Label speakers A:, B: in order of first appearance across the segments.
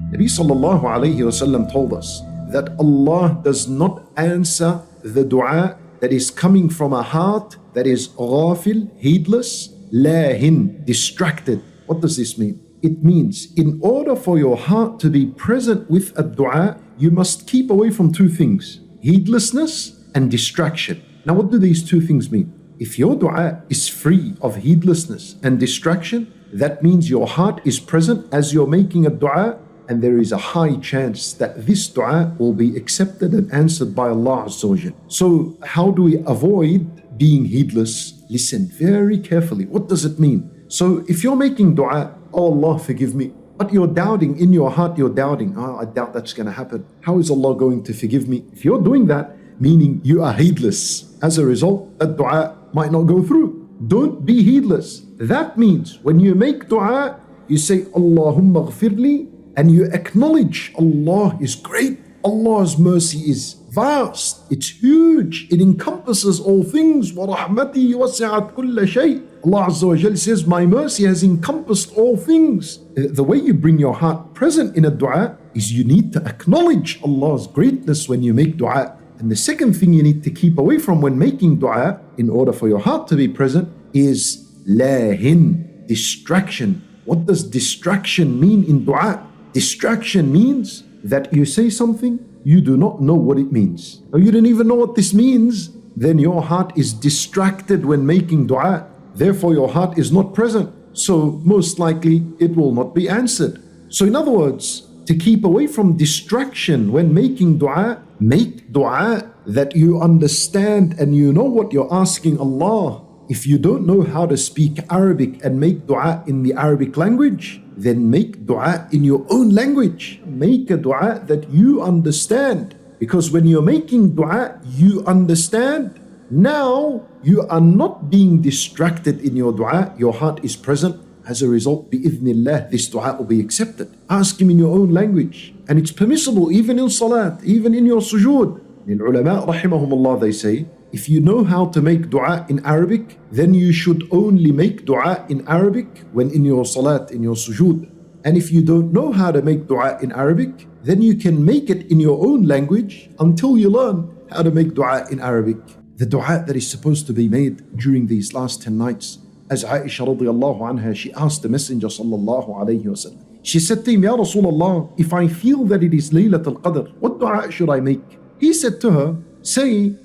A: Nabi sallallahu alayhi wasallam told us that Allah does not answer the dua that is coming from a heart that is ghafil, heedless, lahin, distracted. What does this mean? It means in order for your heart to be present with a dua, you must keep away from two things: heedlessness and distraction. Now, what do these two things mean? If your dua is free of heedlessness and distraction, that means your heart is present as you're making a dua, and there is a high chance that this dua will be accepted and answered by Allah Azza wa Jal. So how do we avoid being heedless? Listen very carefully. What does it mean? So if you're making dua, oh Allah forgive me, but you're doubting in your heart, you're doubting, I doubt that's going to happen. How is Allah going to forgive me? If you're doing that, meaning you are heedless. As a result, that dua might not go through. Don't be heedless. That means when you make dua, you say Allahumma ghfirli, and you acknowledge Allah is great. Allah's mercy is vast. It's huge. It encompasses all things. وَرَحْمَتِي وَسِعَتْ كُلَّ شَيْءٍ. Allah Azza wa Jal says, my mercy has encompassed all things. The way you bring your heart present in a dua is you need to acknowledge Allah's greatness when you make dua. And the second thing you need to keep away from when making dua, in order for your heart to be present, is lahin, distraction. What does distraction mean in dua? Distraction means that you say something, you do not know what it means. Or you don't even know what this means, then your heart is distracted when making dua. Therefore, your heart is not present. So most likely, it will not be answered. So in other words, to keep away from distraction when making dua, make dua that you understand and you know what you're asking Allah. If you don't know how to speak Arabic and make dua in the Arabic language, then make dua in your own language. Make a dua that you understand. Because when you're making dua, you understand. Now you are not being distracted in your dua. Your heart is present. As a result, bi'idhnillah, this dua will be accepted. Ask him in your own language. And it's permissible even in salat, even in your sujood. The ulama, rahimahumullah, they say, if you know how to make dua in Arabic, then you should only make dua in Arabic when in your salat, in your sujood. And if you don't know how to make dua in Arabic, then you can make it in your own language until you learn how to make dua in Arabic. The dua that is supposed to be made during these last 10 nights, as Aisha radiallahu anha, she asked the Messenger sallallahu alayhi wa sallam. She said to him, Ya Rasulullah, if I feel that it is Laylatul Qadr, what dua should I make? He said to her, say,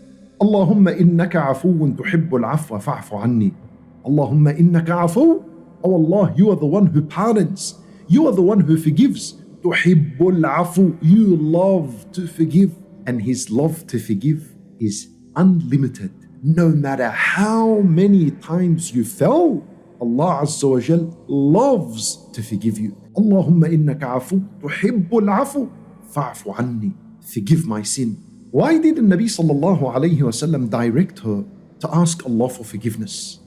A: Allahumma innaka afuun tuhibbul afwa fa'fu anni. Allahumma innaka afu. Oh Allah, you are the one who pardons. You are the one who forgives. Tuhibbul afu. You love to forgive. And His love to forgive is unlimited. No matter how many times you fell, Allah Azza wa Jal loves to forgive you. Allahumma innaka afu tuhibbul afu fa'fu anni. Forgive my sin. Why did the Nabi sallallahu alayhi wa sallam direct her to ask Allah for forgiveness?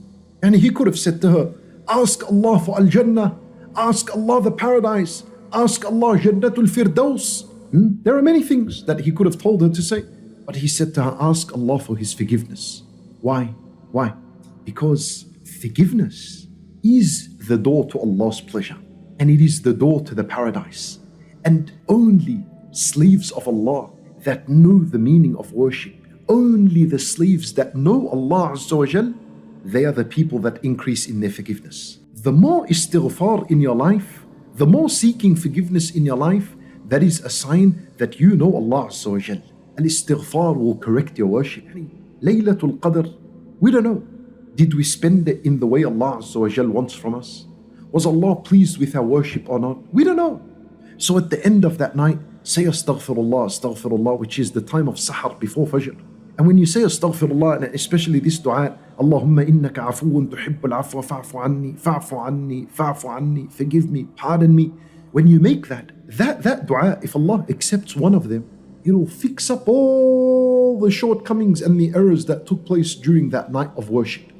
A: And he could have said to her, ask Allah for Al-Jannah, ask Allah the paradise, ask Allah Jannatul Firdaus. There are many things that he could have told her to say, but he said to her, ask Allah for His forgiveness. Why? Why? Because forgiveness is the door to Allah's pleasure, and it is the door to the paradise. And only slaves of Allah that know the meaning of worship, only the slaves that know Allah Azza wa Jal, they are the people that increase in their forgiveness. The more istighfar in your life, the more seeking forgiveness in your life, that is a sign that you know Allah Azza wa Jal. Al-istighfar will correct your worship. Laylatul Qadr, we don't know. Did we spend it in the way Allah Azza wa Jal wants from us? Was Allah pleased with our worship or not? We don't know. So at the end of that night, say astaghfirullah, astaghfirullah, which is the time of sahar before fajr. And when you say astaghfirullah, and especially this dua, Allahumma innaka afuun tuhibbul afwa fa'fu anni, fa'fu anni, fa'fu anni, forgive me, pardon me. When you make that dua, if Allah accepts one of them, it will fix up all the shortcomings and the errors that took place during that night of worship.